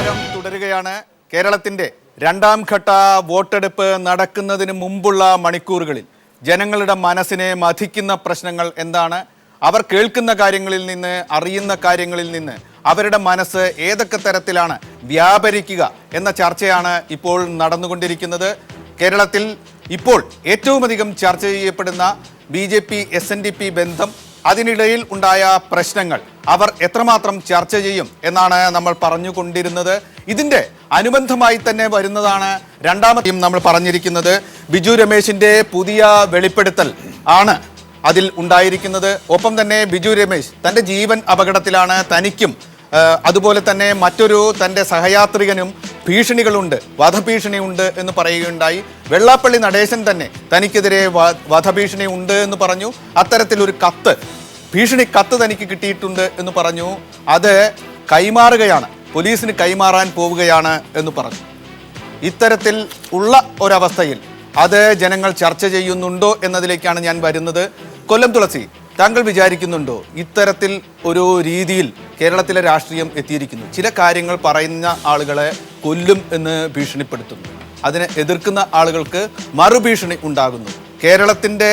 സംസാരം തുടരുകയാണ്. കേരളത്തിന്റെ രണ്ടാം ഘട്ട വോട്ടെടുപ്പ് നടക്കുന്നതിന് മുമ്പുള്ള മണിക്കൂറുകളിൽ ജനങ്ങളുടെ മനസ്സിനെ മഥിക്കുന്ന പ്രശ്നങ്ങൾ എന്താണ്? അവർ കേൾക്കുന്ന കാര്യങ്ങളിൽ നിന്ന്, അറിയുന്ന കാര്യങ്ങളിൽ നിന്ന് അവരുടെ മനസ്സ് ഏതൊക്കെ തരത്തിലാണ് വ്യാപരിക്കുക എന്ന ചർച്ചയാണ് ഇപ്പോൾ നടന്നുകൊണ്ടിരിക്കുന്നത്. കേരളത്തിൽ ഇപ്പോൾ ഏറ്റവും അധികം ചർച്ച ചെയ്യപ്പെടുന്ന BJP SNDP ബന്ധം, അതിനിടയിൽ ഉണ്ടായ പ്രശ്നങ്ങൾ അവർ എത്രമാത്രം ചർച്ച ചെയ്യും എന്നാണ് നമ്മൾ പറഞ്ഞുകൊണ്ടിരുന്നത്. ഇതിൻ്റെ അനുബന്ധമായി തന്നെ വരുന്നതാണ് രണ്ടാമത്തെയും നമ്മൾ പറഞ്ഞിരിക്കുന്നത്. ബിജു രമേശിൻ്റെ പുതിയ വെളിപ്പെടുത്തൽ ആണ് അതിൽ ഉണ്ടായിരിക്കുന്നത്. ഒപ്പം തന്നെ ബിജു രമേശ് തൻ്റെ ജീവൻ അപകടത്തിലാണ്, തനിക്കും അതുപോലെ തന്നെ മറ്റൊരു തൻ്റെ സഹയാത്രികനും ഭീഷണികളുണ്ട്, വധഭീഷണി ഉണ്ട് എന്ന് പറയുകയുണ്ടായി. വെള്ളാപ്പള്ളി നടേശൻ തന്നെ തനിക്കെതിരെ വധഭീഷണി ഉണ്ട് എന്ന് പറഞ്ഞു. അത്തരത്തിലൊരു കത്ത്, ഭീഷണി കത്ത് തനിക്ക് കിട്ടിയിട്ടുണ്ട് എന്ന് പറഞ്ഞു. അത് കൈമാറുകയാണ്, പോലീസിന് കൈമാറാൻ പോവുകയാണ് എന്ന് പറഞ്ഞു. ഇത്തരത്തിൽ ഉള്ള ഒരവസ്ഥയിൽ അത് ജനങ്ങൾ ചർച്ച ചെയ്യുന്നുണ്ടോ എന്നതിലേക്കാണ് ഞാൻ വരുന്നത്. കൊല്ലം തുളസി, താങ്കൾ വിചാരിക്കുന്നുണ്ടോ ഇത്തരത്തിൽ ഒരു രീതിയിൽ കേരളത്തിലെ രാഷ്ട്രീയം എത്തിയിരിക്കുന്നു? ചില കാര്യങ്ങൾ പറയുന്ന ആളുകളെ കൊല്ലും എന്ന് ഭീഷണിപ്പെടുത്തുന്നു, അതിനെ എതിർക്കുന്ന ആളുകൾക്ക് മറുഭീഷണി ഉണ്ടാകുന്നു. കേരളത്തിൻ്റെ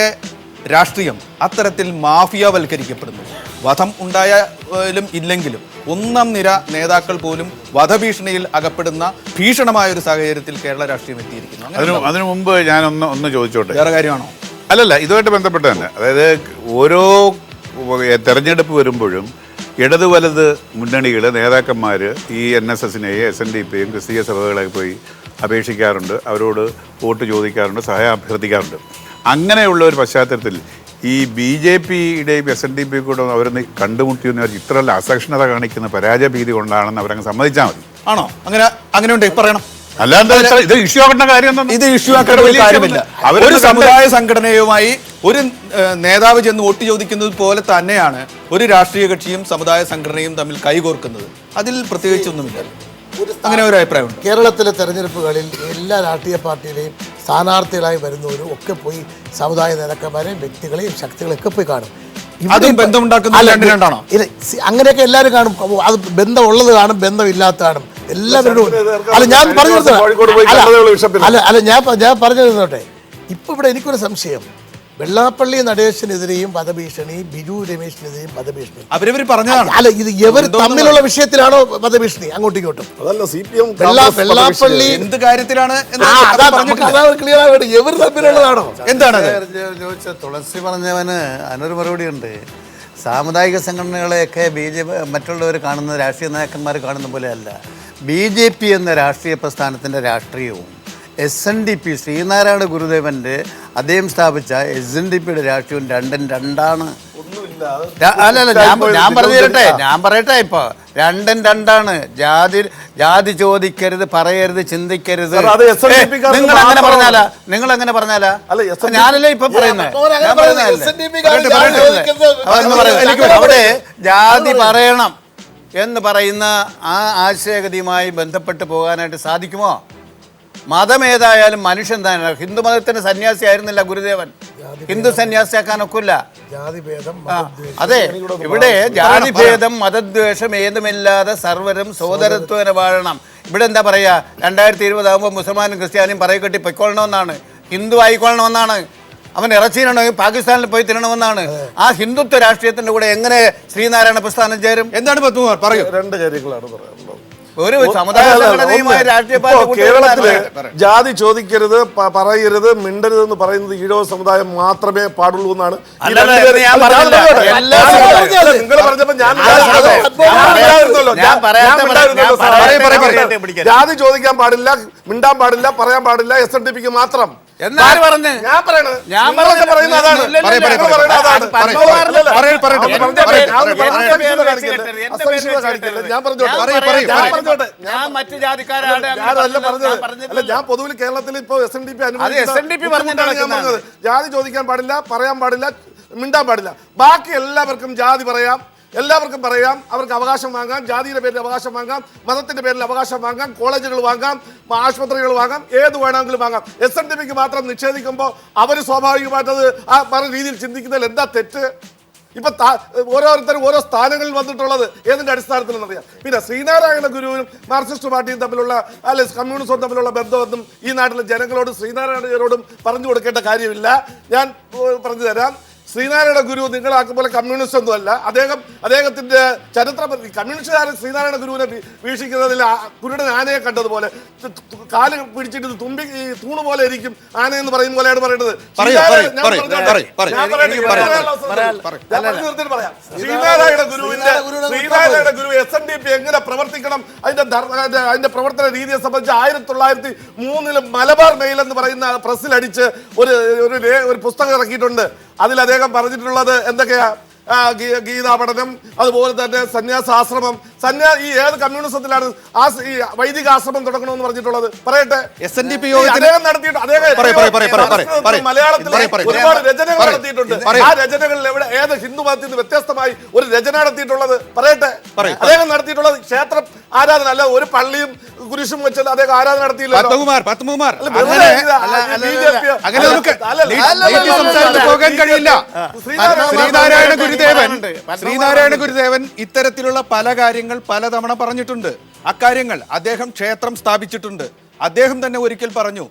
രാഷ്ട്രീയം അത്തരത്തിൽ മാഫിയവൽക്കരിക്കപ്പെടുന്നു. വധം ഉണ്ടായാലും ഇല്ലെങ്കിലും ഒന്നാം നിര നേതാക്കൾ പോലും വധഭീഷണിയിൽ അകപ്പെടുന്ന ഭീഷണമായൊരു സാഹചര്യത്തിൽ കേരള രാഷ്ട്രീയം എത്തിയിരിക്കുന്നു. അതിനു മുമ്പ് ഞാൻ ഒന്ന് ചോദിച്ചോട്ടെ. വേറെ കാര്യമാണോ? അല്ലല്ല, ഇതുമായിട്ട് ബന്ധപ്പെട്ട് തന്നെ. അതായത് ഓരോ തെരഞ്ഞെടുപ്പ് വരുമ്പോഴും ഇടത് വലത് മുന്നണികൾ, നേതാക്കന്മാർ ഈ NSSനെയും SNDPയും ക്രിസ്തീയ സഭകളെ പോയി അപേക്ഷിക്കാറുണ്ട്, അവരോട് വോട്ട് ചോദിക്കാറുണ്ട്, സഹായം അഭ്യർത്ഥിക്കാറുണ്ട്. അങ്ങനെയുള്ള ഒരു പശ്ചാത്തലത്തിൽ ഈ BJPയുടെയും SNDPയും കൂടെ അവരൊന്ന് കണ്ടുമുട്ടിയെന്ന് ഇത്ര അസഹിഷ്ണുത കാണിക്കുന്ന പരാജയ ഭീതി കൊണ്ടാണെന്ന് അവരങ്ങ് സമ്മതിച്ചാൽ മതി. ആണോ? അങ്ങനെ ഉണ്ട്, പറയണം. അല്ലാണ്ട് ഇത് ഇഷ്യൂ ആക്കേണ്ട കാര്യം, ഇത് ഇഷ്യൂ ആക്കേണ്ട ഒരു കാര്യമില്ല. ഒരു സമുദായ സംഘടനയുമായി ഒരു നേതാവ് ചെന്ന് വോട്ട് ചോദിക്കുന്നത് പോലെ തന്നെയാണ് ഒരു രാഷ്ട്രീയ കക്ഷിയും സമുദായ സംഘടനയും തമ്മിൽ കൈകോർക്കുന്നത്. അതിൽ പ്രത്യേകിച്ചൊന്നുമില്ല. അങ്ങനെ ഒരു അഭിപ്രായമുണ്ട്. കേരളത്തിലെ തെരഞ്ഞെടുപ്പുകളിൽ എല്ലാ രാഷ്ട്രീയ പാർട്ടിയിലെയും സ്ഥാനാർത്ഥികളായി വരുന്നവരും ഒക്കെ പോയി സമുദായ നേതാക്കന്മാരെയും വ്യക്തികളെയും ശക്തികളെയൊക്കെ പോയി കാണും. അതും ബന്ധമുണ്ടാക്കുന്ന രണ്ടാണോ? ഇല്ല, അങ്ങനെയൊക്കെ എല്ലാവരും കാണും. അത് ബന്ധമുള്ളത് കാണും, ബന്ധമില്ലാത്ത കാണും, എല്ലാവരും. അല്ല, ഞാൻ പറഞ്ഞു ഞാൻ പറഞ്ഞു തന്നോട്ടെ. ഇപ്പൊ ഇവിടെ എനിക്കൊരു സംശയം. വെള്ളാപ്പള്ളി നടേശനെതിരെയും വധഭീഷണി, ബിജു രമേശിനെതിരെയും വധഭീഷണി അവരവർ പറഞ്ഞതാണ്. അല്ല, ഇത് ഇവർ തമ്മിലുള്ള വിഷയത്തിലാണോ വധഭീഷണി? അങ്ങോട്ടും ഇങ്ങോട്ടും. വെള്ളാപ്പള്ളി എന്ത് കാര്യത്തിലാണ് ക്ലിയർ ആവേണ്ട, ഇവർ തമ്മിലുള്ളതാണോ? എന്താണ് ചോദിച്ച തുളസി പറഞ്ഞവന് അതിനൊരു മറുപടി ഉണ്ട്. സാമുദായിക സംഘടനകളെയൊക്കെ മറ്റുള്ളവർ കാണുന്ന രാഷ്ട്രീയ നേതാക്കന്മാർ കാണുന്ന പോലെയല്ല. BJP എന്ന രാഷ്ട്രീയ പ്രസ്ഥാനത്തിൻ്റെ രാഷ്ട്രീയവും SNDP ശ്രീനാരായണ ഗുരുദേവൻ്റെ അദ്ദേഹം സ്ഥാപിച്ച SNDPയുടെ രാഷ്ട്രീയവും രണ്ടും രണ്ടാണ്. അല്ലല്ല, ഞാൻ പറയട്ടെ ഇപ്പൊ രണ്ടും രണ്ടാണ്. ജാതി ചോദിക്കരുത്, പറയരുത്, ചിന്തിക്കരുത്. നിങ്ങൾ അങ്ങനെ പറഞ്ഞാലാ ഞാനല്ലേ ഇപ്പൊ പറയുന്നത്. അവിടെ ജാതി പറയണം എന്ന് പറയുന്ന ആ ആശയഗതിയുമായി ബന്ധപ്പെട്ട് പോകാനായിട്ട് സാധിക്കുമോ? മതം ഏതായാലും മനുഷ്യൻ തന്നെ. ഹിന്ദു മതത്തിന്റെ സന്യാസി ആയിരുന്നില്ല ഗുരുദേവൻ, ഹിന്ദു സന്യാസിയാക്കാനൊക്കില്ല. അതെ, ഇവിടെ ജാതിഭേദം മതദ്വേഷം ഏതുമില്ലാതെ സർവരും സോദരത്വന വാഴണം. ഇവിടെ എന്താ പറയാ, 2020 ആകുമ്പോൾ മുസൽമാനും ക്രിസ്ത്യാനിയും പറയക്കെട്ടി പൊയ്ക്കൊള്ളണമെന്നാണ്, ഹിന്ദു ആയിക്കൊള്ളണമെന്നാണ്. അവൻ ഇറച്ചിയിലാണെങ്കിൽ പാകിസ്ഥാനിൽ പോയി തിന്നണമെന്നാണ്. ആ ഹിന്ദുത്വ രാഷ്ട്രീയത്തിന്റെ കൂടെ എങ്ങനെ ശ്രീനാരായണ പ്രസ്ഥാനം ചേരും? എന്താണ് പത്മകുമാർ പറയൂ? രണ്ട് കാര്യങ്ങളാണ് പറയാനുള്ളത്. ഒരു സമുദായ സംഘടനയുമായി രാഷ്ട്രീയ കേരളത്തില് ജാതി ചോദിക്കരുത്, പറയരുത്, മിണ്ടരുത് എന്ന് പറയുന്നത് ഈഴവ സമുദായം മാത്രമേ പാടുള്ളൂ എന്നാണ്. ജാതി ചോദിക്കാൻ പാടില്ല, മിണ്ടാൻ പാടില്ല, പറയാൻ പാടില്ല SNDPക്ക് മാത്രം. ഞാൻ പൊതുവിൽ കേരളത്തിൽ ഇപ്പൊ SNDP ജാതി ചോദിക്കാൻ പാടില്ല, പറയാൻ പാടില്ല, മിണ്ടാൻ പാടില്ല. ബാക്കി എല്ലാവർക്കും ജാതി പറയാം, എല്ലാവർക്കും പറയാം, അവർക്ക് അവകാശം വാങ്ങാം, ജാതിയുടെ പേരിൽ അവകാശം വാങ്ങാം, മതത്തിന്റെ പേരിൽ അവകാശം വാങ്ങാം, കോളേജുകൾ വാങ്ങാം, ആശുപത്രികൾ വാങ്ങാം, ഏത് വേണമെങ്കിലും വാങ്ങാം. SNDPക്ക് മാത്രം നിഷേധിക്കുമ്പോൾ അവർ സ്വാഭാവികമായിട്ടത് ആ പല രീതിയിൽ ചിന്തിക്കുന്നതിൽ എന്താ തെറ്റ്? ഇപ്പൊ ഓരോരുത്തരും ഓരോ സ്ഥാനങ്ങളിൽ വന്നിട്ടുള്ളത് ഏതിന്റെ അടിസ്ഥാനത്തിലെന്നറിയാം. പിന്നെ ശ്രീനാരായണ ഗുരുവിനും മാർക്സിസ്റ്റ് പാർട്ടിയും തമ്മിലുള്ള അല്ലെ കമ്മ്യൂണിസവും തമ്മിലുള്ള ബന്ധമൊന്നും ഈ നാട്ടിലെ ജനങ്ങളോട് ശ്രീനാരായണരോടും പറഞ്ഞു കൊടുക്കേണ്ട കാര്യമില്ല. ഞാൻ പറഞ്ഞു തരാം. ശ്രീനാരായണ ഗുരു നിങ്ങളാക്കും പോലെ കമ്മ്യൂണിസ്റ്റ് ഒന്നും അല്ല. അദ്ദേഹത്തിന്റെ ചരിത്രം കമ്മ്യൂണിസ്റ്റുകാരൻ ശ്രീനാരായണ ഗുരുവിനെ വീക്ഷിക്കുന്നതിൽ കുരുടൻ ആനയെ കണ്ടതുപോലെ കാല് പിടിച്ചിട്ട് തുമ്പി ഈ തൂണ് പോലെ ഇരിക്കും ആന എന്ന് പറയുന്ന പോലെയാണ് പറയുന്നത്. ശ്രീനാരായണ ഗുരു SNDP എങ്ങനെ പ്രവർത്തിക്കണം അതിന്റെ പ്രവർത്തന രീതിയെ സംബന്ധിച്ച് 1903 മലബാർ മെയിൽ എന്ന് പറയുന്ന പ്രസ്സിലടിച്ച് ഒരു പുസ്തകം ഇറക്കിയിട്ടുണ്ട്. അതിൽ അദ്ദേഹം പറഞ്ഞിട്ടുള്ളത് എന്തൊക്കെയാ? ഗീതാ പഠനം, അതുപോലെ തന്നെ സന്യാസാശ്രമം. ഈ ഏത് കമ്മ്യൂണിസത്തിലാണ് ഈ വൈദിക ആശ്രമം തുടങ്ങണമെന്ന് പറഞ്ഞിട്ടുള്ളത്? പറയട്ടെ. SNDP അദ്ദേഹം നടത്തിയിട്ട് മലയാളത്തിൽ ഒരുപാട് രചനകൾ നടത്തിയിട്ടുണ്ട്. ആ രചനകളിൽ ഏത് ഹിന്ദു മതത്തിൽ നിന്ന് വ്യത്യസ്തമായി ഒരു രചന നടത്തിയിട്ടുള്ളത്? പറയട്ടെ. അദ്ദേഹം നടത്തിയിട്ടുള്ളത് ക്ഷേത്ര ആരാധന അല്ല. ഒരു പള്ളിയും കുരിശും വെച്ചത് അദ്ദേഹം ആരാധന നടത്തിയില്ല. ശ്രീനാരായണ ഗുരുദേവൻ ഇത്തരത്തിലുള്ള പല കാര്യങ്ങൾ പലതവണ പറഞ്ഞിട്ടുണ്ട്. അക്കാര്യങ്ങൾ അദ്ദേഹം ക്ഷേത്രം സ്ഥാപിച്ചിട്ടുണ്ട്. അദ്ദേഹം തന്നെ ഒരിക്കൽ പറഞ്ഞു,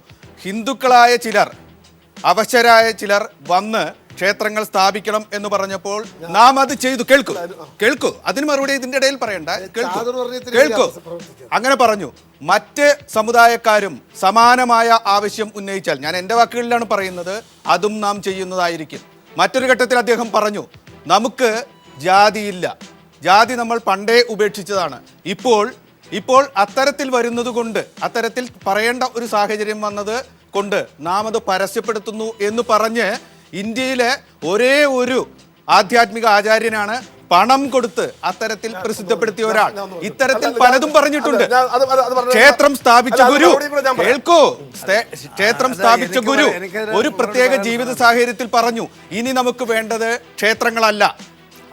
ഹിന്ദുക്കളായ ചിലർ, അവശരായ ചിലർ വന്ന് ക്ഷേത്രങ്ങൾ സ്ഥാപിക്കണം എന്ന് പറഞ്ഞപ്പോൾ നാം അത് ചെയ്തു. കേൾക്കൂ, അതിന് മറുപടി ഇതിന്റെ ഇടയിൽ പറയണ്ട. കേൾക്കൂ. അങ്ങനെ പറഞ്ഞു. മറ്റ് സമുദായക്കാരും സമാനമായ ആവശ്യം ഉന്നയിച്ചാൽ, ഞാൻ എൻ്റെ വാക്കുകളിലാണ് പറയുന്നത്, അതും നാം ചെയ്യുന്നതായിരിക്കും. മറ്റൊരു ഘട്ടത്തിൽ അദ്ദേഹം പറഞ്ഞു, നമുക്ക് ജാതിയില്ല, ജാതി നമ്മൾ പണ്ടേ ഉപേക്ഷിച്ചതാണ്. ഇപ്പോൾ അത്തരത്തിൽ വരുന്നത് കൊണ്ട്, അത്തരത്തിൽ പറയേണ്ട ഒരു സാഹചര്യം വന്നത് കൊണ്ട് നാം അത് പരസ്യപ്പെടുത്തുന്നു എന്ന് പറഞ്ഞ് ഇന്ത്യയിലെ ഒരേ ഒരു ആധ്യാത്മിക ആചാര്യനാണ് പണം കൊടുത്ത് അത്തരത്തിൽ പ്രസിദ്ധപ്പെടുത്തിയ ഒരാൾ. ഇത്തരത്തിൽ പലതും പറഞ്ഞിട്ടുണ്ട്. ക്ഷേത്രം സ്ഥാപിച്ച ഗുരു, കേൾക്കൂ, ക്ഷേത്രം സ്ഥാപിച്ച ഗുരു ഒരു പ്രത്യേക ജീവിത സാഹചര്യത്തിൽ പറഞ്ഞു, ഇനി നമുക്ക് വേണ്ടത് ക്ഷേത്രങ്ങളല്ല.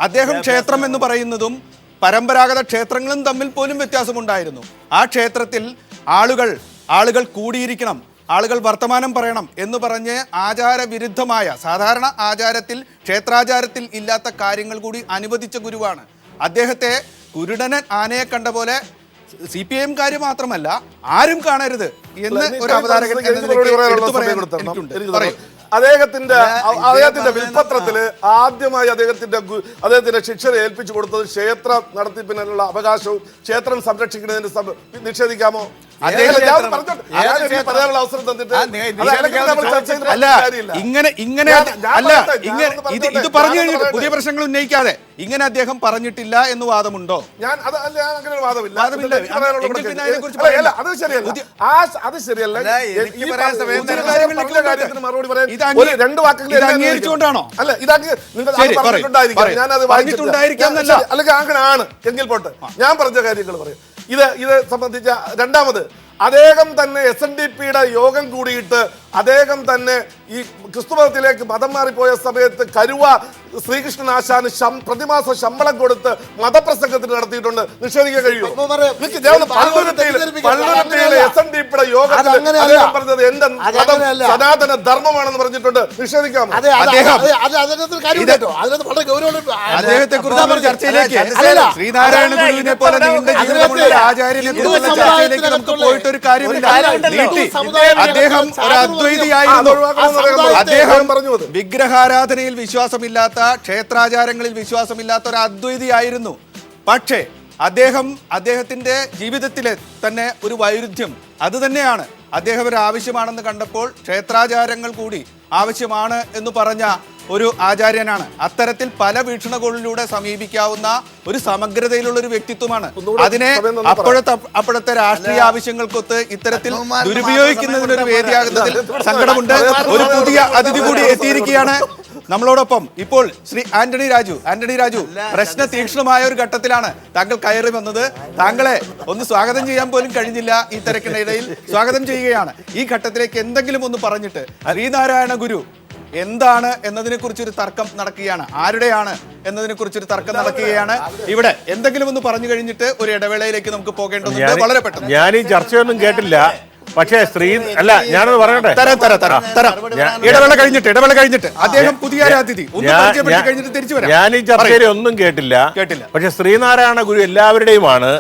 അദ്ദേഹം ക്ഷേത്രം എന്ന് പറയുന്നതും പരമ്പരാഗത ക്ഷേത്രങ്ങളും തമ്മിൽ പോലും വ്യത്യാസമുണ്ടായിരുന്നു. ആ ക്ഷേത്രത്തിൽ ആളുകൾ കൂടിയിരിക്കണം, ആളുകൾ വർത്തമാനം പറയണം എന്ന് പറഞ്ഞ് ആചാരവിരുദ്ധമായ, സാധാരണ ആചാരത്തിൽ, ക്ഷേത്രാചാരത്തിൽ ഇല്ലാത്ത കാര്യങ്ങൾ കൂടി അനുവദിച്ച ഗുരുവാണ്. അദ്ദേഹത്തെ കുരുടനൻ ആനയെ കണ്ട പോലെ CPIM കാര്യം മാത്രമല്ല ആരും കാണരുത് എന്ന് ഒരു അവതാരകൻ അദ്ദേഹത്തിന്റെ വിൽപത്രത്തില് ആദ്യമായി അദ്ദേഹത്തിന്റെ ശിക്ഷനെ ഏൽപ്പിച്ചു കൊടുത്തത് ക്ഷേത്ര നടത്തിപ്പിനുള്ള അവകാശവും ക്ഷേത്രം സംരക്ഷിക്കുന്നതിന് നിഷേധിക്കാമോ? ഇത് പറഞ്ഞു കഴിഞ്ഞിട്ട് പുതിയ പ്രശ്നങ്ങൾ ഉന്നയിക്കാതെ ഇങ്ങനെ അദ്ദേഹം പറഞ്ഞിട്ടില്ല എന്ന് വാദമുണ്ടോ? അത് ശരിയല്ല. അംഗീകരിച്ചുകൊണ്ടാണോ? അല്ല, അല്ലെങ്കിൽ അങ്ങനെയാണ് എങ്കിൽ പോട്ടെ, ഞാൻ പറഞ്ഞ കാര്യങ്ങൾ പറയും. ഇത് സംബന്ധിച്ച രണ്ടാമത്, അദ്ദേഹം തന്നെ SNDPയുടെ യോഗം കൂടിയിട്ട് അദ്ദേഹം തന്നെ ഈ ക്രിസ്തുമതത്തിലേക്ക് മതം മാറിപ്പോയ സമയത്ത് കരുവ ശ്രീകൃഷ്ണൻ ആശാന് പ്രതിമാസ ശമ്പളം കൊടുത്ത് മതപ്രസംഗത്തിന് നടത്തിയിട്ടുണ്ട്. നിഷേധിക്കാൻ കഴിയുമോ? പള്ളുരുത്തിയിലെ SNDPയുടെ യോഗത്തിൽ അദ്ദേഹം പറഞ്ഞത് എന്റെ മതം സനാതന ധർമ്മമാണെന്ന് പറഞ്ഞിട്ടുണ്ട്. നിഷേധിക്കാമോ? അദ്ദേഹത്തെ കുറിച്ചുള്ള ചർച്ചയിലേക്ക്, ശ്രീനാരായണ ഗുരുവിനെ പോലെ നീണ്ട ജീവിതമുള്ള ആചാര്യനെ കുറിച്ചുള്ള ചർച്ചയിലേക്ക് നമുക്ക് പോയിട്ട് ഒരു കാര്യമില്ല. അദ്ദേഹം ഒരു അദ്വൈതിയായിരുന്നു. അദ്ദേഹം വിഗ്രഹാരാധനയിൽ വിശ്വാസമില്ലാത്ത, ക്ഷേത്രാചാരങ്ങളിൽ വിശ്വാസമില്ലാത്ത ഒരു അദ്വൈതിയായിരുന്നു. പക്ഷേ അദ്ദേഹത്തിന്റെ ജീവിതത്തിലെ തന്നെ ഒരു വൈരുദ്ധ്യം അത് തന്നെയാണ്. അദ്ദേഹം ഒരു ആവശ്യമാണെന്ന് കണ്ടപ്പോൾ ക്ഷേത്രാചാരങ്ങൾ കൂടി ആവശ്യമാണ് എന്ന് പറഞ്ഞ ഒരു ആചാര്യനാണ്. അത്തരത്തിൽ പല വീക്ഷണങ്ങളിലൂടെ സമീപിക്കാവുന്ന ഒരു സമഗ്രതയിലുള്ള ഒരു വ്യക്തിത്വമാണ്. അതിനെ അപ്പോഴത്തെ രാഷ്ട്രീയ ആവശ്യങ്ങൾക്കൊത്ത് ഇത്തരത്തിൽ ദുരുപയോഗിക്കുന്നതിനൊരു വേദിയാകുന്നതിൽ സങ്കടമുണ്ട്. ഒരു പുതിയ അതിഥി കൂടി എത്തിയിരിക്കുകയാണ് നമ്മളോടൊപ്പം. ഇപ്പോൾ ശ്രീ ആന്റണി രാജു, പ്രശ്ന തീക്ഷ്ണമായ ഒരു ഘട്ടത്തിലാണ് താങ്കൾ കയറി വന്നത്. താങ്കളെ ഒന്ന് സ്വാഗതം ചെയ്യാൻ പോലും കഴിഞ്ഞില്ല. ഈ തിരക്കിനിടയിൽ സ്വാഗതം ചെയ്യുകയാണ്. ഈ ഘട്ടത്തിലേക്ക് എന്തെങ്കിലും ഒന്ന് പറഞ്ഞിട്ട്, ശ്രീനാരായണ ഗുരു എന്താണ് എന്നതിനെ കുറിച്ചൊരു തർക്കം നടക്കുകയാണ്, ആരുടെയാണ് എന്നതിനെ കുറിച്ചൊരു തർക്കം നടക്കുകയാണ്. ഇവിടെ എന്തെങ്കിലും ഒന്ന് പറഞ്ഞു കഴിഞ്ഞിട്ട് ഒരു ഇടവേളയിലേക്ക് നമുക്ക് പോകേണ്ടതുണ്ട്. വളരെ പെട്ടെന്ന്. ഞാൻ ഈ ചർച്ചയൊന്നും കേട്ടില്ല. പക്ഷേ സ്ത്രീ അല്ല ഞാനത് പറയട്ടെ. തരാം. ഇടവേള കഴിഞ്ഞിട്ട് അദ്ദേഹം പുതിയ അതിഥി ഒന്ന് പരിചയപ്പെടുത്തി കഴിഞ്ഞിട്ട് തിരിച്ചു വരാം. ഞാൻ ഈ ചർച്ചയിൽ ഒന്നും കേട്ടില്ല. പക്ഷെ ശ്രീനാരായണ ഗുരു എല്ലാവരുടെയുമാണ്.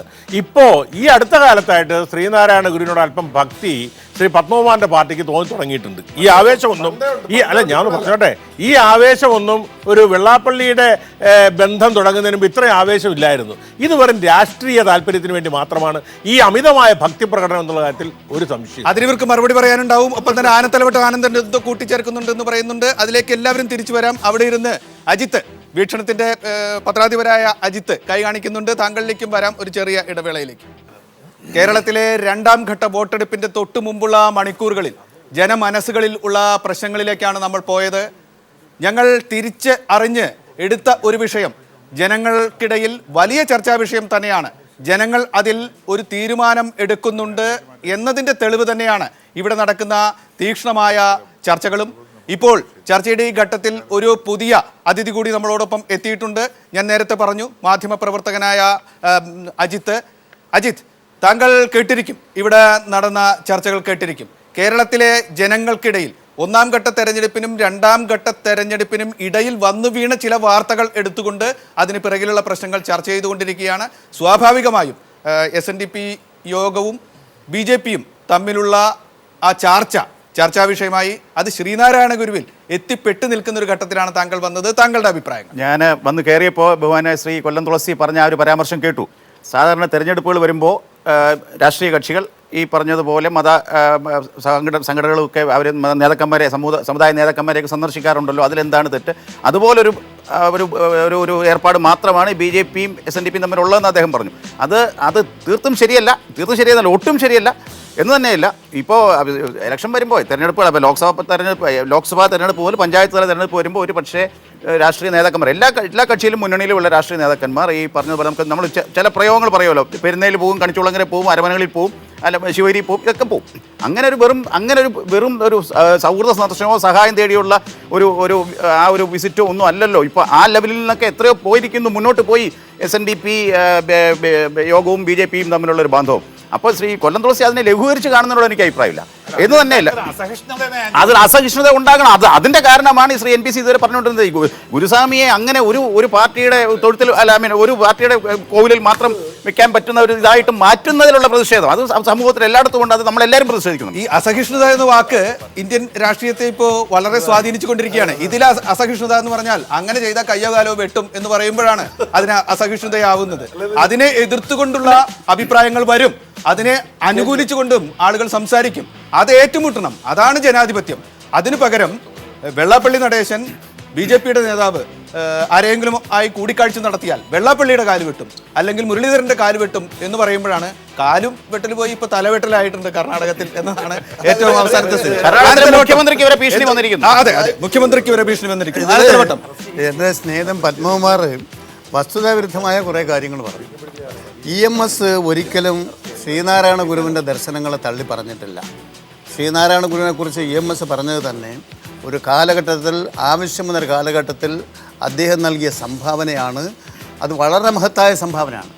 ഇപ്പോ ഈ അടുത്ത കാലത്തായിട്ട് ശ്രീനാരായണ ഗുരുവിനോട് അല്പം ഭക്തി ശ്രീ പത്മകുമാറിന്റെ പാർട്ടിക്ക് തോന്നി തുടങ്ങിയിട്ടുണ്ട്. ഈ ആവേശമൊന്നും ഞാൻ പറഞ്ഞോട്ടെ, ഈ ആവേശമൊന്നും ഒരു വെള്ളാപ്പള്ളിയുടെ ബന്ധം തുടങ്ങുന്നതിന് മുമ്പ് ഇത്രയും ആവേശമില്ലായിരുന്നു. ഇത് വെറും രാഷ്ട്രീയ താല്പര്യത്തിന് വേണ്ടി മാത്രമാണ് ഈ അമിതമായ ഭക്തി പ്രകടനം എന്നുള്ള കാര്യത്തിൽ ഒരു സംശയം. അതിന് ഇവർക്ക് മറുപടി പറയാനുണ്ടാവും. ഒപ്പം തന്നെ ആനത്തലവട്ട ആനന്ദന്റെ എന്തോ കൂട്ടിച്ചേർക്കുന്നുണ്ട് എന്ന് പറയുന്നുണ്ട്. അതിലേക്ക് എല്ലാവരും തിരിച്ചു വരാം. അവിടെ ഇരുന്ന് അജിത്ത്, വീക്ഷണത്തിന്റെ പത്രാധിപരായ അജിത്ത് കൈ കാണിക്കുന്നുണ്ട്. താങ്കളിലേക്കും വരാം ഒരു ചെറിയ ഇടവേളയിലേക്ക്. കേരളത്തിലെ രണ്ടാം ഘട്ട വോട്ടെടുപ്പിന്റെ തൊട്ടു മുമ്പുള്ള മണിക്കൂറുകളിൽ ജനമനസ്സുകളിൽ ഉള്ള പ്രശ്നങ്ങളിലേക്കാണ് നമ്മൾ പോയത്. ഞങ്ങൾ തിരിച്ച് അറിഞ്ഞ് എടുത്ത ഒരു വിഷയം ജനങ്ങൾക്കിടയിൽ വലിയ ചർച്ചാ വിഷയം തന്നെയാണ്. ജനങ്ങൾ അതിൽ ഒരു തീരുമാനം എടുക്കുന്നുണ്ട് എന്നതിൻ്റെ തെളിവ് തന്നെയാണ് ഇവിടെ നടക്കുന്ന തീക്ഷ്ണമായ ചർച്ചകളും. ഇപ്പോൾ ചർച്ചയുടെ ഈ ഘട്ടത്തിൽ ഒരു പുതിയ അതിഥി കൂടി നമ്മളോടൊപ്പം എത്തിയിട്ടുണ്ട്. ഞാൻ നേരത്തെ പറഞ്ഞു, മാധ്യമപ്രവർത്തകനായ അജിത്ത്, താങ്കൾ കേട്ടിരിക്കും, ഇവിടെ നടന്ന ചർച്ചകൾ കേട്ടിരിക്കും. കേരളത്തിലെ ജനങ്ങൾക്കിടയിൽ ഒന്നാം ഘട്ട തെരഞ്ഞെടുപ്പിനും രണ്ടാം ഘട്ട തെരഞ്ഞെടുപ്പിനും ഇടയിൽ വന്നു വീണ ചില വാർത്തകൾ എടുത്തുകൊണ്ട് അതിന് പിറകിലുള്ള പ്രശ്നങ്ങൾ ചർച്ച ചെയ്തുകൊണ്ടിരിക്കുകയാണ്. സ്വാഭാവികമായും SNDP യോഗവും BJPയും തമ്മിലുള്ള ആ ചർച്ചാ വിഷയമായി അത് ശ്രീനാരായണ ഗുരുവിൽ എത്തിപ്പെട്ടു നിൽക്കുന്ന ഒരു ഘട്ടത്തിലാണ് താങ്കൾ വന്നത്. താങ്കളുടെ അഭിപ്രായം? ഞാൻ വന്ന് കയറിയപ്പോൾ ബഹുമാനായ ശ്രീ കൊല്ലം തുളസി പറഞ്ഞ ആ ഒരു പരാമർശം കേട്ടു. സാധാരണ തെരഞ്ഞെടുപ്പുകൾ വരുമ്പോൾ രാഷ്ട്രീയ കക്ഷികൾ ഈ പറഞ്ഞതുപോലെ സംഘടനകളൊക്കെ അവർ നേതാക്കന്മാരെ സമുദായ നേതാക്കന്മാരെയൊക്കെ സന്ദർശിക്കാറുണ്ടല്ലോ. അതിലെന്താണ് തെറ്റ്? അതുപോലൊരു ഒരു ഏർപ്പാട് മാത്രമാണ് BJPയും SNDPയും തമ്മിലുള്ളതെന്ന് അദ്ദേഹം പറഞ്ഞു. അത് തീർത്തും ശരിയല്ല, ഒട്ടും ശരിയല്ല എന്ന് തന്നെയല്ല. ഇപ്പോൾ ഇലക്ഷൻ വരുമ്പോൾ തെരഞ്ഞെടുപ്പുകൾ, ഇപ്പോൾ ലോക്സഭാ തെരഞ്ഞെടുപ്പ് പോലും പഞ്ചായത്ത് തല തെരഞ്ഞെടുപ്പ് വരുമ്പോൾ ഒരു പക്ഷേ രാഷ്ട്രീയ നേതാക്കന്മാർ എല്ലാ കക്ഷിയിലും മുന്നണിയിലുമുള്ള രാഷ്ട്രീയ നേതാക്കന്മാർ ഈ പറഞ്ഞതുപോലെ നമ്മൾ ചില പ്രയോഗങ്ങൾ പറയുമല്ലോ, പെരുന്നയിൽ പോവും, കണിച്ചുളങ്ങര പോവും, അരമനകളിൽ പോവും, അല്ല ശിവരി പോവും, ഇതൊക്കെ പോവും. അങ്ങനെ ഒരു വെറും ഒരു സൗഹൃദ സന്ദർശനമോ സഹായം തേടിയുള്ള ഒരു വിസിറ്റോ ഒന്നും അല്ലല്ലോ. ഇപ്പോൾ ആ ലെവലിൽ നിന്നൊക്കെ എത്രയോ പോയിരിക്കുന്നു, മുന്നോട്ട് പോയി SNDP യോഗവും BJPയും തമ്മിലുള്ള ഒരു ബാന്ധവം. അപ്പോൾ ശ്രീ കൊല്ലം തുളസി അതിനെ ലഘൂകരിച്ച് കാണുന്നതിനോട് എനിക്ക് അഭിപ്രായമില്ല എന്ന് തന്നെയല്ല. അതിൽ അസഹിഷ്ണുത ഉണ്ടാകണം. അതിന്റെ കാരണമാണ് ശ്രീ NPC ഇതുവരെ പറഞ്ഞുകൊണ്ടിരുന്നത്. ഗുരുസ്വാമിയെ അങ്ങനെ ഒരു പാർട്ടിയുടെ തൊഴുത്തിൽ ഒരു പാർട്ടിയുടെ കോവിലിൽ മാത്രം വെക്കാൻ പറ്റുന്ന ഒരു ഇതായിട്ട് മാറ്റുന്നതിലുള്ള പ്രതിഷേധം അത് സമൂഹത്തിൽ എല്ലായിടത്തും കൊണ്ട് അത് നമ്മളെല്ലാവരും പ്രതിഷേധിക്കണം. ഈ അസഹിഷ്ണുത എന്ന വാക്ക് ഇന്ത്യൻ രാഷ്ട്രീയത്തെ ഇപ്പോൾ വളരെ സ്വാധീനിച്ചു കൊണ്ടിരിക്കുകയാണ്. ഇതിൽ അസഹിഷ്ണുത എന്ന് പറഞ്ഞാൽ അങ്ങനെ ചെയ്താൽ കയ്യോ കാലോ വെട്ടും എന്ന് പറയുമ്പോഴാണ് അതിന് അസഹിഷ്ണുതയാവുന്നത്. അതിനെ എതിർത്തുകൊണ്ടുള്ള അഭിപ്രായങ്ങൾ വരും, അതിനെ അനുകൂലിച്ചുകൊണ്ടും ആളുകൾ സംസാരിക്കും. അത് ഏറ്റുമുട്ടണം, അതാണ് ജനാധിപത്യം. അതിനു പകരം വെള്ളാപ്പള്ളി നടേശൻ BJPയുടെ നേതാവ് ആരെങ്കിലും ആയി കൂടിക്കാഴ്ച നടത്തിയാൽ വെള്ളാപ്പള്ളിയുടെ കാല് വെട്ടും, അല്ലെങ്കിൽ മുരളീധരന്റെ കാല് വെട്ടും എന്ന് പറയുമ്പോഴാണ് കാലും വെട്ടൽ പോയി ഇപ്പൊ തലവെട്ടലായിട്ടുണ്ട് കർണാടകത്തിൽ എന്നതാണ് ഏറ്റവും അവസാനത്തെ മുഖ്യമന്ത്രിക്ക് വരെ ഭീഷണി വന്നിരിക്കുന്നു. അതെ, മുഖ്യമന്ത്രിക്ക് വരെ ഭീഷണി വന്നിരിക്കുന്നു. എൻ്റെ സ്നേഹിതൻ പത്മകുമാർ വസ്തുതാവിരുദ്ധമായ കുറേ കാര്യങ്ങൾ പറഞ്ഞു. EMS ഒരിക്കലും ശ്രീനാരായണ ഗുരുവിൻ്റെ ദർശനങ്ങളെ തള്ളി പറഞ്ഞിട്ടില്ല. ശ്രീനാരായണ ഗുരുവിനെക്കുറിച്ച് EMS പറഞ്ഞത് തന്നെ ഒരു കാലഘട്ടത്തിൽ, ആവശ്യം വന്നൊരു കാലഘട്ടത്തിൽ അദ്ദേഹം നൽകിയ സംഭാവനയാണ്. അത് വളരെ മഹത്തായ സംഭാവനയാണ്.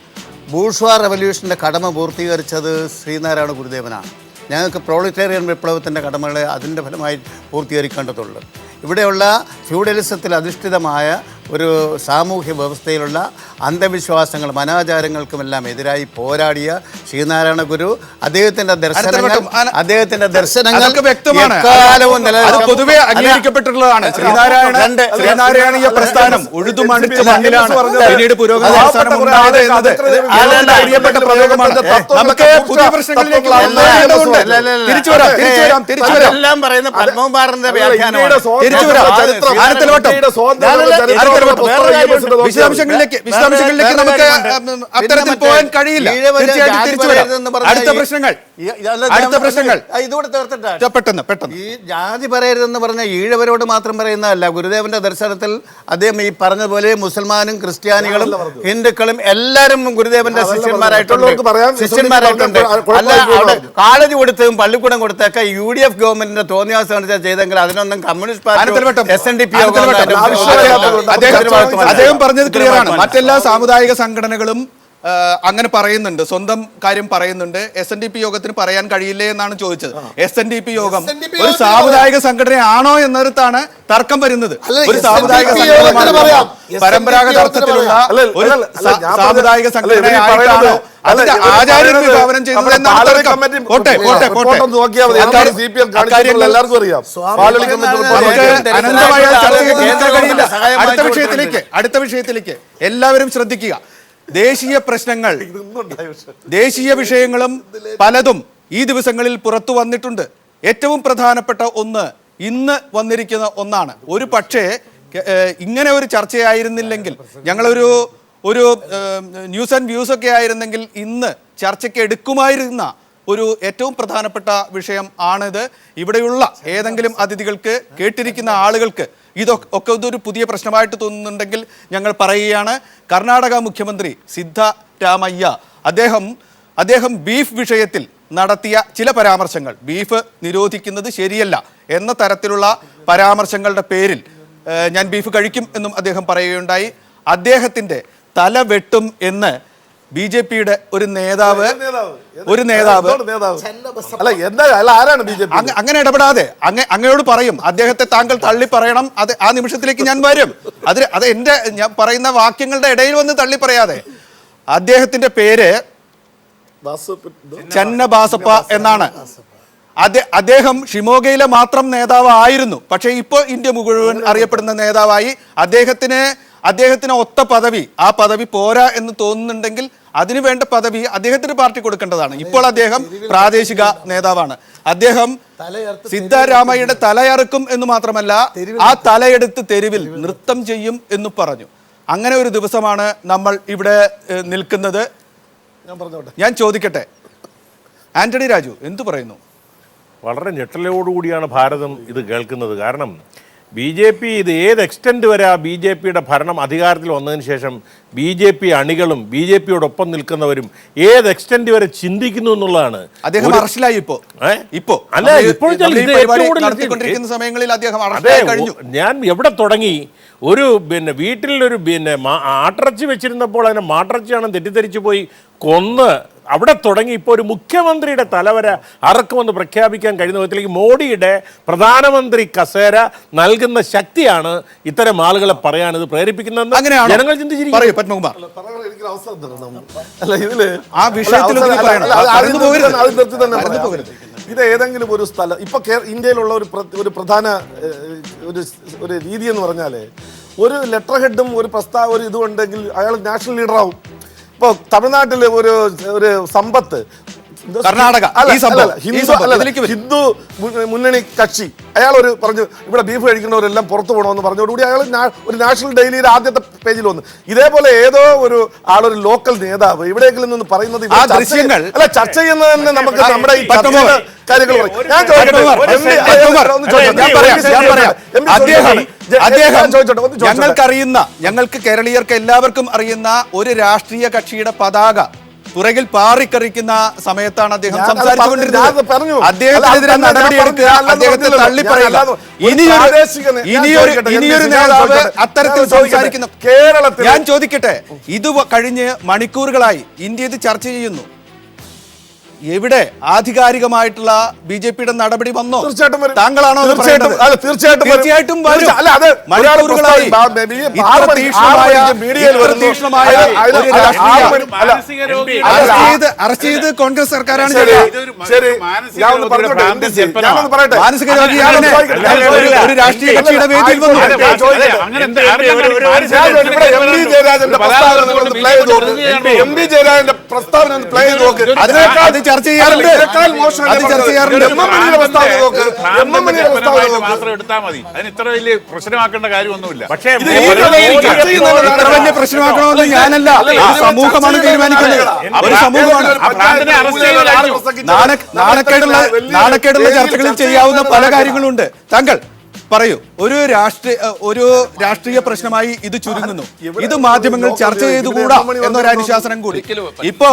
ബൂർഷ്വാ റവല്യൂഷൻ്റെ കടമ പൂർത്തീകരിച്ചത് ശ്രീനാരായണ ഗുരുദേവനാണ്. ഞങ്ങൾക്ക് പ്രോളിറ്റേറിയൻ വിപ്ലവത്തിൻ്റെ കടമകളെ അതിൻ്റെ ഫലമായി പൂർത്തീകരിക്കേണ്ടതുള്ളൂ. ഇവിടെയുള്ള ഫ്യൂഡലിസത്തിൽ അധിഷ്ഠിതമായ ഒരു സാമൂഹ്യ വ്യവസ്ഥയിലുള്ള അന്ധവിശ്വാസങ്ങളും അനാചാരങ്ങൾക്കുമെല്ലാം എതിരായി പോരാടിയ ശ്രീനാരായണ ഗുരു അദ്ദേഹത്തിന്റെ ദർശനങ്ങൾ എക്കാലവും പൊതുവെ അംഗീകരിക്കപ്പെട്ടിട്ടുള്ളതാണ്. ശ്രീനാരായണീയ പ്രസ്ഥാനം ഉഴുതുമണിച്ച മണ്ണിലാണ് പിന്നീട് പുരോഗമന പ്രസ്ഥാനം ഉണ്ടായത് എന്നത് അറിയപ്പെട്ട പ്രയോഗമാണ്. നമുക്ക് പുതിയ പ്രശ്നങ്ങളിലേക്ക് തിരിച്ചു വരാം. എല്ലാം പറയുന്ന പത്മകുമാറിന്റെ വ്യാഖ്യാനമാണ്. വിശദാംശങ്ങളിലേക്ക് നമുക്ക് അത്തരത്തിൽ പോകാൻ കഴിയില്ല. അടുത്ത പ്രശ്നങ്ങൾ ഇതുകൂടെ തീർത്തിട്ടാണ് പെട്ടെന്ന് ഈ ജാതി പറയരുതെന്ന് പറഞ്ഞ ഈഴവരോട് മാത്രം പറയുന്നതല്ല. ഗുരുദേവന്റെ ദർശനത്തിൽ അദ്ദേഹം ഈ പറഞ്ഞതുപോലെ മുസൽമാനും ക്രിസ്ത്യാനികളും ഹിന്ദുക്കളും എല്ലാവരും ഗുരുദേവന്റെ ശിഷ്യന്മാരായിട്ടുണ്ട്. അല്ല, അവിടെ കോളേജ് കൊടുത്തതും പള്ളിക്കൂടം കൊടുത്തൊക്കെ UDF ഗവൺമെന്റിന്റെ തോന്നിയാസം ചെയ്തെങ്കിൽ അതിനൊന്നും കമ്മ്യൂണിസ്റ്റ് പാർട്ടി SNDP അദ്ദേഹം പറഞ്ഞത് ക്ലിയറാണ്. മറ്റെല്ലാ സാമുദായിക സംഘടനകളും അങ്ങനെ പറയുന്നുണ്ട്, സ്വന്തം കാര്യം പറയുന്നുണ്ട്. SNDP യോഗത്തിന് പറയാൻ കഴിയില്ലേ എന്നാണ് ചോദിച്ചത്. SNDP യോഗം ഒരു സാമുദായിക സംഘടനയാണോ എന്നിടത്താണ് തർക്കം വരുന്നത്. ഒരു സാമുദായിക സംഘടന പരമ്പരാഗത അർത്ഥത്തിലുള്ള ഒരു സാമുദായിക സംഘടനയായിട്ടാണോ അതിന്റെ ആചാര്യർ വിഭാവനം ചെയ്തത് എന്നാണ് തർക്കം. അനന്തമായ അടുത്ത വിഷയത്തിലേക്ക് എല്ലാവരും ശ്രദ്ധിക്കുക. ദേശീയ പ്രശ്നങ്ങൾ, ദേശീയ വിഷയങ്ങളും പലതും ഈ ദിവസങ്ങളിൽ പുറത്തു വന്നിട്ടുണ്ട്. ഏറ്റവും പ്രധാനപ്പെട്ട ഒന്ന് ഇന്ന് വന്നിരിക്കുന്ന ഒന്നാണ്. ഒരു പക്ഷേ ഇങ്ങനെ ഒരു ചർച്ചയായിരുന്നില്ലെങ്കിൽ, ഞങ്ങളൊരു ന്യൂസ് ആൻഡ് വ്യൂസ് ഒക്കെ ആയിരുന്നെങ്കിൽ ഇന്ന് ചർച്ചയ്ക്ക് എടുക്കുമായിരുന്ന ഒരു ഏറ്റവും പ്രധാനപ്പെട്ട വിഷയം ആണിത്. ഇവിടെയുള്ള ഏതെങ്കിലും അതിഥികൾക്ക്, കേട്ടിരിക്കുന്ന ആളുകൾക്ക് ഇതൊക്കെ ഇതൊരു പുതിയ പ്രശ്നമായിട്ട് തോന്നുന്നുണ്ടെങ്കിൽ ഞങ്ങൾ പറയുകയാണ്. കർണാടക മുഖ്യമന്ത്രി സിദ്ധരാമയ്യ അദ്ദേഹം ബീഫ് വിഷയത്തിൽ നടത്തിയ ചില പരാമർശങ്ങൾ, ബീഫ് നിരോധിക്കുന്നത് ശരിയല്ല എന്ന തരത്തിലുള്ള പരാമർശങ്ങളുടെ പേരിൽ ഞാൻ ബീഫ് കഴിക്കും എന്നും അദ്ദേഹം പറയുകയുണ്ടായി. അദ്ദേഹത്തിൻ്റെ തല വെട്ടും എന്ന് BJPയുടെ ഒരു നേതാവ് അങ്ങനെ ഇടപെടാതെ അങ്ങയോട് പറയും, അദ്ദേഹത്തെ താങ്കൾ തള്ളി പറയണം. അത് ആ നിമിഷത്തിലേക്ക് ഞാൻ വരും. അത് ഞാൻ പറയുന്ന വാക്യങ്ങളുടെ ഇടയിൽ വന്ന് തള്ളി പറയാതെ. അദ്ദേഹത്തിന്റെ പേര് ചന്നബാസപ്പ എന്നാണ്. അദ്ദേഹം ഷിമോഗയിലെ മാത്രം നേതാവായിരുന്നു. പക്ഷേ ഇപ്പോൾ ഇന്ത്യ മുഴുവൻ അറിയപ്പെടുന്ന നേതാവായി. അദ്ദേഹത്തിന് ഒത്ത പദവി, ആ പദവി പോരാ എന്ന് തോന്നുന്നുണ്ടെങ്കിൽ അതിനു വേണ്ട പദവി അദ്ദേഹത്തിന് പാർട്ടി കൊടുക്കേണ്ടതാണ്. ഇപ്പോൾ അദ്ദേഹം പ്രാദേശിക നേതാവാണ്. അദ്ദേഹം സിദ്ധരാമയ്യയുടെ തലയറുക്കും എന്ന് മാത്രമല്ല, ആ തലയെടുത്ത് തെരുവിൽ നൃത്തം ചെയ്യും എന്ന് പറഞ്ഞു. അങ്ങനെ ഒരു ദിവസമാണ് നമ്മൾ ഇവിടെ നിൽക്കുന്നത്. ഞാൻ ചോദിക്കട്ടെ, ആന്റണി രാജു എന്തു പറയുന്നു? വളരെ ഞെട്ടലോടുകൂടിയാണ് ഭാരതം ഇത് കേൾക്കുന്നത്. കാരണം BJP ഇത് ഏത് എക്സ്റ്റെൻഡ് വരെ BJPയുടെ ഭരണം അധികാരത്തിൽ വന്നതിന് ശേഷം BJP അണികളും BJPയോടൊപ്പം നിൽക്കുന്നവരും ഏത് എക്സ്റ്റെൻഡ് വരെ ചിന്തിക്കുന്നു എന്നുള്ളതാണ്. അദ്ദേഹം അറസ്റ്റിലായി സമയങ്ങളിൽ അദ്ദേഹം കഴിഞ്ഞു. ഞാൻ എവിടെ തുടങ്ങി? വീട്ടിലൊരു ആട്ടിറച്ചി വെച്ചിരുന്നപ്പോൾ അതിനെ മാട്ടിറച്ചിയാണെന്ന് തെറ്റിദ്ധരിച്ചു പോയി കൊന്ന് അവിടെ തുടങ്ങി ഇപ്പോൾ ഒരു മുഖ്യമന്ത്രിയുടെ തലവര അറക്കുമെന്ന് പ്രഖ്യാപിക്കാൻ കഴിയുന്ന വിധത്തിലേക്ക് മോഡിയുടെ പ്രധാനമന്ത്രി കസേര നൽകുന്ന ശക്തിയാണ് ഇത്തരം ആളുകളെ പറയാൻ ഇത് പ്രേരിപ്പിക്കുന്നതെന്ന് ജനങ്ങൾ ചിന്തിച്ചിരിക്കും. ഇത് ഏതെങ്കിലും ഒരു സ്ഥലം ഇപ്പൊ ഇന്ത്യയിലുള്ള ഒരു പ്രധാന ഒരു രീതി എന്ന് പറഞ്ഞാല് ഒരു ലെറ്റർ ഹെഡും ഒരു പ്രസ്താവ ഒരു ഇതുണ്ടെങ്കിൽ അയാൾ നാഷണൽ ലീഡറാവും. ഇപ്പൊ തമിഴ്നാട്ടില് ഒരു സമ്പത്ത് കർണാടക ഹിന്ദു മുന്നണി കക്ഷി അയാൾ പറഞ്ഞു ഇവിടെ ബീഫ് കഴിക്കുന്നവരെല്ലാം പുറത്തു പോകണമെന്ന് പറഞ്ഞതോടുകൂടി അയാൾ ഒരു നാഷണൽ ഡെയിലിയുടെ ആദ്യത്തെ പേജിൽ വന്നു. ഇതേപോലെ ഏതോ ഒരു ആളൊരു ലോക്കൽ നേതാവ് എവിടെയെങ്കിലും നിന്ന് പറയുന്നത് ചർച്ച ചെയ്യുന്നത് തന്നെ നമുക്ക് നമ്മുടെ ഈ കാര്യങ്ങൾ ഞങ്ങൾക്ക് കേരളീയർക്ക് എല്ലാവർക്കും അറിയുന്ന ഒരു രാഷ്ട്രീയ കക്ഷിയുടെ പതാക പുറകിൽ പാറിക്കറിക്കുന്ന സമയത്താണ് അദ്ദേഹം സംസാരിച്ചുകൊണ്ടിരുന്നത്. അദ്ദേഹത്തിനെതിരെ നടപടിയെടുക്കുക, അദ്ദേഹത്തെ തള്ളിപ്പറയുക. ഇനിയൊരു നേതാവ് അത്തരത്തിൽ സംസാരിക്കുന്ന കേരളത്തിൽ ഞാൻ ചോദിക്കട്ടെ, ഇത് കഴിഞ്ഞ് മണിക്കൂറുകളായി ഇന്ത്യ ഇത് ചർച്ച ചെയ്യുന്നു. എവിടെ ആധികാരികമായിട്ടുള്ള BJPയുടെ നടപടി വന്നോ? താങ്കളാണോ? തീർച്ചയായിട്ടും അറസ്റ്റ് ചെയ്ത് കോൺഗ്രസ് സർക്കാരാണ്. മാനസിക രോഗിയാണ് ഒരു രാഷ്ട്രീയ കക്ഷിയുടെ വേദിയിൽ വന്നു. അത് ചർച്ച ചെയ്യാറുണ്ട്. പ്രശ്നമാക്കേണ്ട കാര്യമൊന്നുമില്ല. പക്ഷേ ഇത്ര വലിയ പ്രശ്നമാക്കണമെന്ന് ഞാനല്ല, സമൂഹമാണ് തീരുമാനിക്കുന്നത്. ഒരു സമൂഹമാണ്. നാണക്കേടുള്ള ചർച്ചകളിൽ ചെയ്യാവുന്ന പല കാര്യങ്ങളുണ്ട്. താങ്കൾ പറയൂ. ഒരു രാഷ്ട്രീയ പ്രശ്നമായി ഇത് ചുരുങ്ങുന്നു. ഇത് മാധ്യമങ്ങൾ ചർച്ച ചെയ്തുകൂടാ എന്നൊരു അനുശാസനം കൂടി. ഇപ്പോ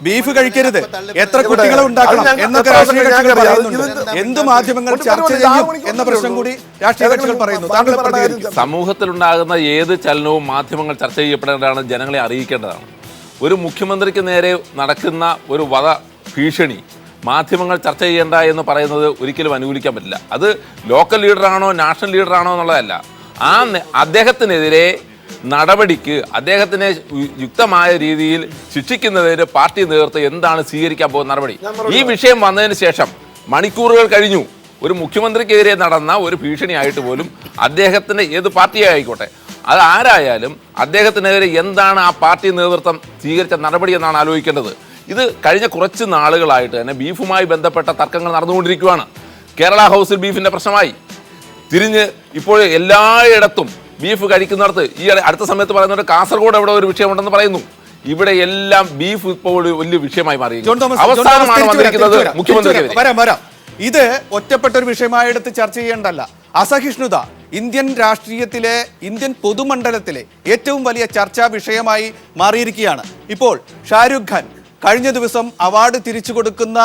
ബീഫ് കഴിക്കരുത്, എത്ര കുട്ടികളെ ഉണ്ടാക്കണം എന്നൊക്കെ രാഷ്ട്രീയ കക്ഷികൾ പറയുന്നുണ്ട്. എന്ത് മാധ്യമങ്ങൾ ചർച്ച ചെയ്യും എന്ന പ്രശ്നം കൂടി രാഷ്ട്രീയ കക്ഷികൾ പറയുന്നു. താങ്കൾ പ്രതികരിക്കും. സമൂഹത്തിലുണ്ടാകുന്ന ഏത് ചലനവും മാധ്യമങ്ങൾ ചർച്ച ചെയ്യപ്പെടേണ്ടതാണ്, ജനങ്ങളെ അറിയിക്കേണ്ടതാണ്. ഒരു മുഖ്യമന്ത്രിക്ക് നേരെ നടക്കുന്ന ഒരു വധ ഭീഷണി മാധ്യമങ്ങൾ ചർച്ച ചെയ്യേണ്ട എന്ന് പറയുന്നത് ഒരിക്കലും അനുകൂലിക്കാൻ പറ്റില്ല. അത് ലോക്കൽ ലീഡറാണോ നാഷണൽ ലീഡറാണോ എന്നുള്ളതല്ല. അദ്ദേഹത്തിനെതിരെ നടപടിക്ക് അദ്ദേഹത്തിനെ യുക്തമായ രീതിയിൽ ശിക്ഷിക്കുന്നതിന് പാർട്ടി നേതൃത്വം എന്താണ് സ്വീകരിക്കാൻ പോകുന്ന നടപടി? ഈ വിഷയം വന്നതിന് ശേഷം മണിക്കൂറുകൾ കഴിഞ്ഞു. ഒരു മുഖ്യമന്ത്രിക്കെതിരെ നടന്ന ഒരു ഭീഷണിയായിട്ട് പോലും അദ്ദേഹത്തിന് ഏത് പാർട്ടിയായിക്കോട്ടെ അത് ആരായാലും അദ്ദേഹത്തിനെതിരെ എന്താണ് ആ പാർട്ടി നേതൃത്വം സ്വീകരിച്ച നടപടി എന്നാണ് ആലോചിക്കേണ്ടത്. ഇത് കഴിഞ്ഞ കുറച്ച് നാളുകളായിട്ട് തന്നെ ബീഫുമായി ബന്ധപ്പെട്ട തർക്കങ്ങൾ നടന്നുകൊണ്ടിരിക്കുകയാണ്. കേരള ഹൗസിൽ ബീഫിൻ്റെ പ്രശ്നമായി തിരിഞ്ഞ് ഇപ്പോൾ എല്ലായിടത്തും ബീഫ് കഴിക്കുന്നിടത്ത് ഈ അടുത്ത സമയത്ത് പറയുന്നത് കാസർഗോഡ് എവിടെ ഒരു വിഷയമുണ്ടെന്ന് പറയുന്നു. ഇവിടെ എല്ലാം ബീഫ് ഇപ്പോൾ വലിയ വിഷയമായി മാറി. അവസാനമാണ് വന്നിരിക്കുന്നത് മുഖ്യമന്ത്രി. ഇത് ഒറ്റപ്പെട്ട ഒരു വിഷയമായി എടുത്ത് ചർച്ച ചെയ്യേണ്ടല്ല. അസഹിഷ്ണുത ഇന്ത്യൻ രാഷ്ട്രീയത്തിലെ ഇന്ത്യൻ പൊതുമണ്ഡലത്തിലെ ഏറ്റവും വലിയ ചർച്ചാ വിഷയമായി മാറിയിരിക്കുകയാണ്. ഇപ്പോൾ ഷാരൂഖ് ഖാൻ കഴിഞ്ഞ ദിവസം അവാർഡ് തിരിച്ചു കൊടുക്കുന്ന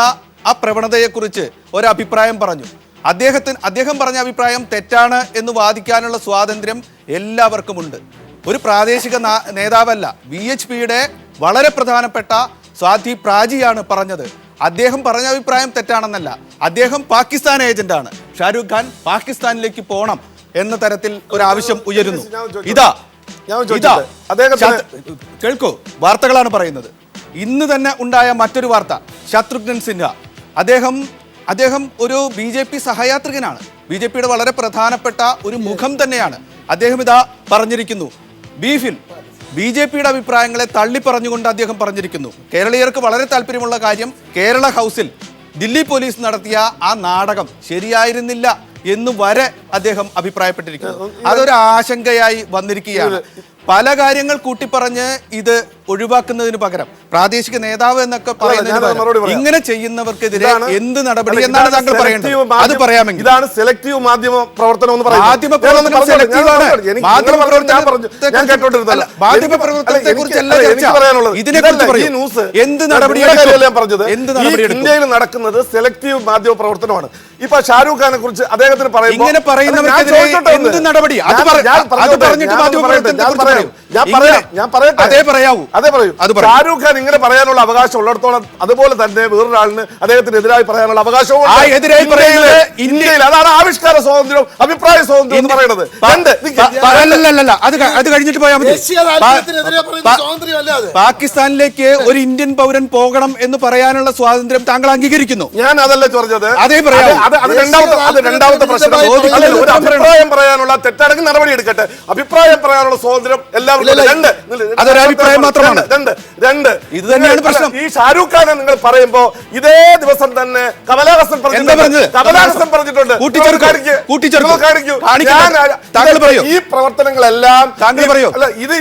ആ പ്രവണതയെക്കുറിച്ച് ഒരഭിപ്രായം പറഞ്ഞു. അദ്ദേഹം പറഞ്ഞ അഭിപ്രായം തെറ്റാണ് എന്ന് വാദിക്കാനുള്ള സ്വാതന്ത്ര്യം എല്ലാവർക്കുമുണ്ട്. ഒരു പ്രാദേശിക നേതാവല്ല, VHPയുടെ വളരെ പ്രധാനപ്പെട്ട സ്വാതി പ്രാജിയാണ് പറഞ്ഞത്. അദ്ദേഹം പറഞ്ഞ അഭിപ്രായം തെറ്റാണെന്നല്ല, അദ്ദേഹം പാകിസ്ഥാൻ ഏജന്റാണ്. ഷാരൂഖ് ഖാൻ പാകിസ്ഥാനിലേക്ക് പോകണം എന്ന തരത്തിൽ ഒരു ആവശ്യം ഉയരുന്നു. കേൾക്കൂ, വാർത്തകളാണ് പറയുന്നത്. ഇന്ന് തന്നെ ഉണ്ടായ മറ്റൊരു വാർത്ത, ശത്രുഘ്നൻ സിൻഹ അദ്ദേഹം ഒരു BJP സഹയാത്രികനാണ്. BJPയുടെ വളരെ പ്രധാനപ്പെട്ട ഒരു മുഖം തന്നെയാണ്. അദ്ദേഹം ഇതാ പറഞ്ഞിരിക്കുന്നു, ബീഫിൽ BJPയുടെ അഭിപ്രായങ്ങളെ തള്ളിപ്പറഞ്ഞുകൊണ്ട് അദ്ദേഹം പറഞ്ഞിരിക്കുന്നു. കേരളീയർക്ക് വളരെ താല്പര്യമുള്ള കാര്യം, കേരള ഹൗസിൽ ദില്ലി പോലീസ് നടത്തിയ ആ നാടകം ശരിയായിരുന്നില്ല എന്ന് വരെ അദ്ദേഹം അഭിപ്രായപ്പെട്ടിരിക്കുന്നു. അതൊരു ആശങ്കയായി വന്നിരിക്കുകയാണ്. പല കാര്യങ്ങൾ കൂട്ടിപ്പറഞ്ഞ് ഇത് ഒഴിവാക്കുന്നതിന് പകരം പ്രാദേശിക നേതാവ് എന്നൊക്കെ പറയുന്നതിന് ഇങ്ങനെ ചെയ്യുന്നവർക്കെതിരെ എന്ത് നടപടി എന്നാണ് താങ്കൾ പറയേണ്ടത്? അത് പറയാമെങ്കിൽ ഇതാണ് സെലക്ടീവ് മാധ്യമ പ്രവർത്തനം എന്ന് പറയുന്നത്. മാധ്യമ പ്രവർത്തനത്തെ കുറിച്ചല്ല എന്ത് നടപടിയാണ് ഇന്ത്യയിൽ നടക്കുന്നത് സെലക്ടീവ് മാധ്യമ പ്രവർത്തനമാണ്. ഇപ്പൊ ഷാരൂഖ് ഖാനെ കുറിച്ച് അദ്ദേഹത്തിന് ഇങ്ങനെ പറയുന്നവർക്കെതിരെ എന്ത് നടപടി? അത് പറഞ്ഞിട്ട് മാധ്യമ പ്രവർത്തനത്തെ ഷാരൂഖ് ഖാൻ ഇങ്ങനെ പറയാനുള്ള അവകാശം ഉള്ളിടത്തോളം അതുപോലെ തന്നെ വേറൊരാളിന് അദ്ദേഹത്തിനെതിരായി പറയാനുള്ള അവകാശവും ഇന്ത്യയിൽ. അതാണ് ആവിഷ്കാര സ്വാതന്ത്ര്യം, അഭിപ്രായ സ്വാതന്ത്ര്യം എന്ന് പറയുന്നത്. അത് കഴിഞ്ഞിട്ട് പോയാൽ മതി. പാകിസ്ഥാനിലേക്ക് ഒരു ഇന്ത്യൻ പൗരൻ പോകണം എന്ന് പറയാനുള്ള സ്വാതന്ത്ര്യം താങ്കൾ അംഗീകരിക്കുന്നു? ഞാൻ അതല്ല പറഞ്ഞത്. അതേ പറയാം. അത് രണ്ടാമത്തെ പ്രശ്നം. ഒരു അഭിപ്രായം പറയാനുള്ള തെറ്റാണെങ്കിൽ നടപടി എടുക്കട്ടെ. അഭിപ്രായം പറയാനുള്ള സ്വാതന്ത്ര്യം എല്ലാവർക്കും. അതൊരഭിപ്രായം മാത്രമാണ്. ഇത് തന്നെയാണ് പ്രശ്നം. ഈ ഷാരൂഖ് ഖാനെ നിങ്ങൾ പറയുമ്പോ ഇതേ ദിവസം തന്നെ കമലഹാസൻ പറഞ്ഞിട്ടുണ്ട്. ഈ പ്രവർത്തനങ്ങളെല്ലാം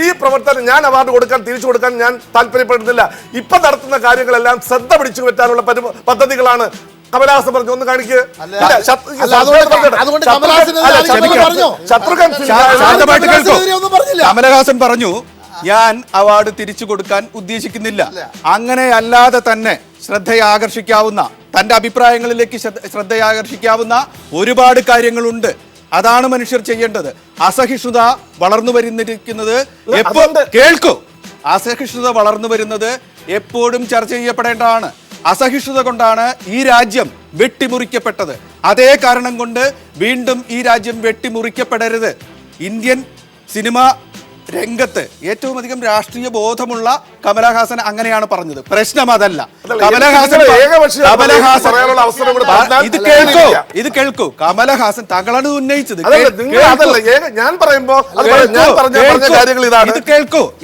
ഈ പ്രവർത്തനം ഞാൻ അവാർഡ് തിരിച്ചു കൊടുക്കാൻ ഞാൻ താല്പര്യപ്പെടുന്നില്ല. ഇപ്പൊ നടത്തുന്ന കാര്യങ്ങളെല്ലാം ശ്രദ്ധ പിടിച്ചു പറ്റാനുള്ള പദ്ധതികളാണ്. കമലഹാസൻ പറഞ്ഞു, ഒന്ന് കാണിക്ക്. കമലഹാസൻ പറഞ്ഞു, ഞാൻ അവാർഡ് തിരിച്ചു കൊടുക്കാൻ ഉദ്ദേശിക്കുന്നില്ല. അങ്ങനെയല്ലാതെ തന്നെ ശ്രദ്ധയാകർഷിക്കാവുന്ന, തന്റെ അഭിപ്രായങ്ങളിലേക്ക് ശ്രദ്ധയാകർഷിക്കാവുന്ന ഒരുപാട് കാര്യങ്ങളുണ്ട്. അതാണ് മനുഷ്യർ ചെയ്യേണ്ടത്. അസഹിഷ്ണുത വളർന്നു വരുന്നിരിക്കുന്നത് അസഹിഷ്ണുത വളർന്നു വരുന്നത് എപ്പോഴും ചർച്ച ചെയ്യപ്പെടേണ്ടതാണ്. അസഹിഷ്ണുത കൊണ്ടാണ് ഈ രാജ്യം വെട്ടിമുറിക്കപ്പെട്ടത്. അതേ കാരണം കൊണ്ട് വീണ്ടും ഈ രാജ്യം വെട്ടിമുറിക്കപ്പെടരുത്. ഇന്ത്യൻ സിനിമ രംഗത്ത് ഏറ്റവും അധികം രാഷ്ട്രീയ ബോധമുള്ള കമലഹാസൻ അങ്ങനെയാണ് പറഞ്ഞത്. പ്രശ്നം അതല്ല. ഇത് കേൾക്കൂ, കമലഹാസൻ താങ്കളാണ് ഉന്നയിച്ചത്.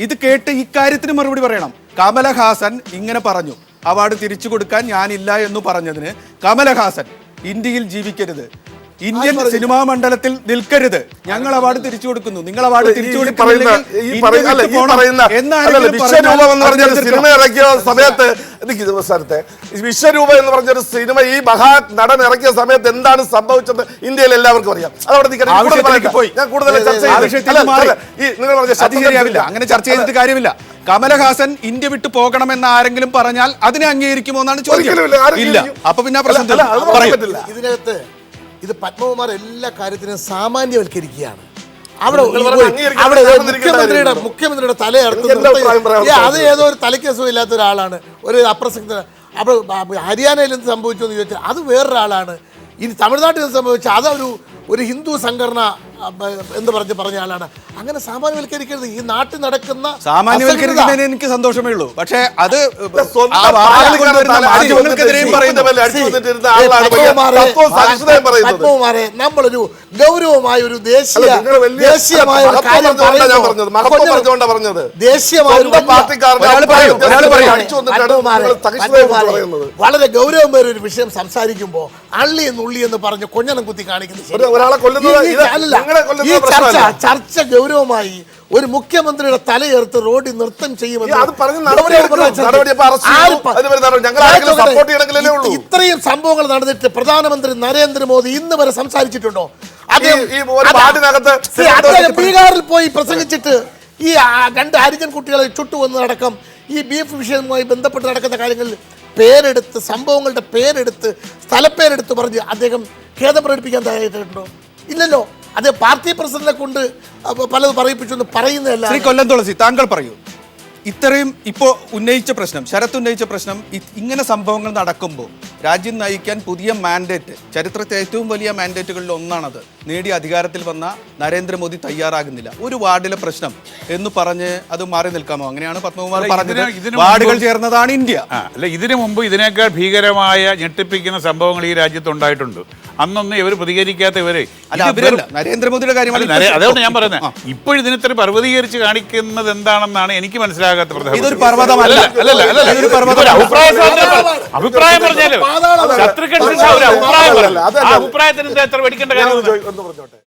ഇത് കേട്ട് ഇക്കാര്യത്തിന് മറുപടി പറയണം. കമലഹാസൻ ഇങ്ങനെ പറഞ്ഞു, അവാർഡ് തിരിച്ചു കൊടുക്കാൻ ഞാനില്ല എന്ന് പറഞ്ഞതിന് കമലഹാസൻ ഇന്ത്യയിൽ ജീവിക്കരുത്, ഇന്ത്യൻ സിനിമാ മണ്ഡലത്തിൽ നിൽക്കരുത്, ഞങ്ങൾ അവാർഡ് തിരിച്ചു കൊടുക്കുന്നു, നിങ്ങൾ അവാർഡ് തിരിച്ചു സിനിമ ഇറക്കിയ സമയത്ത് വിശ്വരൂപ എന്ന് പറഞ്ഞൊരു സിനിമ ഈ മഹാ നടൻ ഇറക്കിയ സമയത്ത് എന്താണ് സംഭവിച്ചത് ഇന്ത്യയിൽ എല്ലാവർക്കും അറിയാം. അതവിടെ ഞാൻ കൂടുതൽ അങ്ങനെ ചർച്ച ചെയ്തിട്ട് കാര്യമില്ല. കമലഹാസൻ ഇന്ത്യ വിട്ടു പോകണമെന്ന് ആരെങ്കിലും പറഞ്ഞാൽ അതിനെ അംഗീകരിക്കുമോ എന്നാണ് ചോദ്യം. ഇല്ല. അപ്പൊ പിന്നെ പ്രശ്നം ഇതിനകത്ത് ഇത് പത്മകുമാർ എല്ലാ കാര്യത്തിനും സാമാന്യവൽക്കരിക്കുകയാണ്. അവിടെ നിങ്ങൾ പറഞ്ഞ അംഗീകരിക്കാൻ അവിടെ നടന്നിരിക്കുന്ന മുഖ്യമന്ത്രിയുടെ തലയെടുത്ത് എന്റെ അഭിപ്രായം പറയാൻ അത് ഏതോ ഒരു തലയ്ക്ക് അസുഖമില്ലാത്ത ഒരാളാണ്, ഒരു അപ്രസക്ത. അപ്പോൾ ഹരിയാനയിൽ എന്ത് സംഭവിച്ചു എന്ന് ചോദിച്ചാൽ അത് വേറൊരാളാണ്. ഇനി തമിഴ്നാട്ടിൽ എന്ത് സംഭവിച്ചാൽ അതൊരു ഹിന്ദു സംഘടന എന്ന് പറഞ്ഞ ആളാണ്. അങ്ങനെ സാമാന്യവൽക്കരിക്കരുത്. ഈ നാട്ടിൽ നടക്കുന്ന സാമാന്യവൽക്കരിക്കുന്നതിന് എനിക്ക് സന്തോഷമേ ഉള്ളൂ. പക്ഷേ അത് സ്വന്തം ആ വാർത്തകൾ പാർട്ടിക്കാരുടെ കൊണ്ടുവരുന്ന തല മാധ്യമങ്ങൾക്കെതിരെയും പറയുന്നു. പത്മകുമാരെ, നമ്മളൊരു ഗൗരവമായ ഒരു ദേശീയമായ ഒരു കാര്യം പറഞ്ഞത് ദേശീയമായ ഒരു വളരെ ഗൗരവമായ ഒരു വിഷയം സംസാരിക്കുമ്പോൾ അള്ളി എന്നുള്ളി എന്ന് പറഞ്ഞ് കൊഞ്ഞനം കുത്തി കാണിക്കുന്നത് ഒരാളെ ചർച്ച ഗൗരവമായി ഒരു മുഖ്യമന്ത്രിയുടെ തലയെടുത്ത് റോഡിൽ നൃത്തം ഇത്രയും സംഭവങ്ങൾ നടന്നിട്ട് പ്രധാനമന്ത്രി നരേന്ദ്രമോദി ഇന്ന് വരെ സംസാരിച്ചിട്ടുണ്ടോ? അദ്ദേഹം ബീഹാറിൽ പോയി പ്രസംഗിച്ചിട്ട് ഈ 2 ഹരിജൻ കുട്ടികളെ ചുട്ടുവന്നതടക്കം ഈ ബീഫ് വിഷയവുമായി ബന്ധപ്പെട്ട് നടക്കുന്ന കാര്യങ്ങളിൽ പേരെടുത്ത്, സംഭവങ്ങളുടെ പേരെടുത്ത്, സ്ഥലപ്പേരെടുത്ത് പറഞ്ഞ് അദ്ദേഹം ഖേദം പ്രകടിപ്പിക്കാൻ തയ്യാറായിട്ടുണ്ടോ? ഇല്ലല്ലോ. അത് പാർട്ടി പ്രസിഡന്റിനെ കൊണ്ട് പലത് പറയിപ്പിച്ചു പറയുന്നതല്ല. ശ്രീ കൊല്ലം തുളസി, താങ്കൾ പറയൂ. ഇത്രയും ഇപ്പോൾ ഉന്നയിച്ച പ്രശ്നം, ശരത് ഉന്നയിച്ച പ്രശ്നം, ഇങ്ങനെ സംഭവങ്ങൾ നടക്കുമ്പോൾ രാജ്യം നയിക്കാൻ പുതിയ മാൻഡേറ്റ്, ചരിത്രത്തെ ഏറ്റവും വലിയ മാൻഡേറ്റുകളിൽ ഒന്നാണത്, നേടി അധികാരത്തിൽ വന്ന നരേന്ദ്രമോദി തയ്യാറാകുന്നില്ല. ഒരു വാർഡിലെ പ്രശ്നം എന്ന് പറഞ്ഞ് അത് മാറി നിൽക്കാമോ? അങ്ങനെയാണ് പത്മകുമാർ പറഞ്ഞത്. വാർഡുകൾ ചേർന്നതാണ് ഇന്ത്യ. അല്ല, ഇതിനു മുമ്പ് ഇതിനേക്കാൾ ഭീകരമായ ഞെട്ടിപ്പിക്കുന്ന സംഭവങ്ങൾ ഈ രാജ്യത്ത് ഉണ്ടായിട്ടുണ്ട്. അന്നൊന്നും ഇവർ പ്രതികരിക്കാത്ത ഇവരെ നരേന്ദ്രമോദിയുടെ കാര്യമാണ്. അതുകൊണ്ട് ഞാൻ പറയുന്നത്, ഇപ്പോഴിതിനിത്ര പർവ്വതീകരിച്ച് കാണിക്കുന്നത് എന്താണെന്നാണ് എനിക്ക് മനസ്സിലാകാത്ത. ഇതൊരു പർവ്വതമല്ല. അഭിപ്രായം പറഞ്ഞാലും അഭിപ്രായത്തിന് എത്ര പഠിക്കേണ്ട കാര്യം.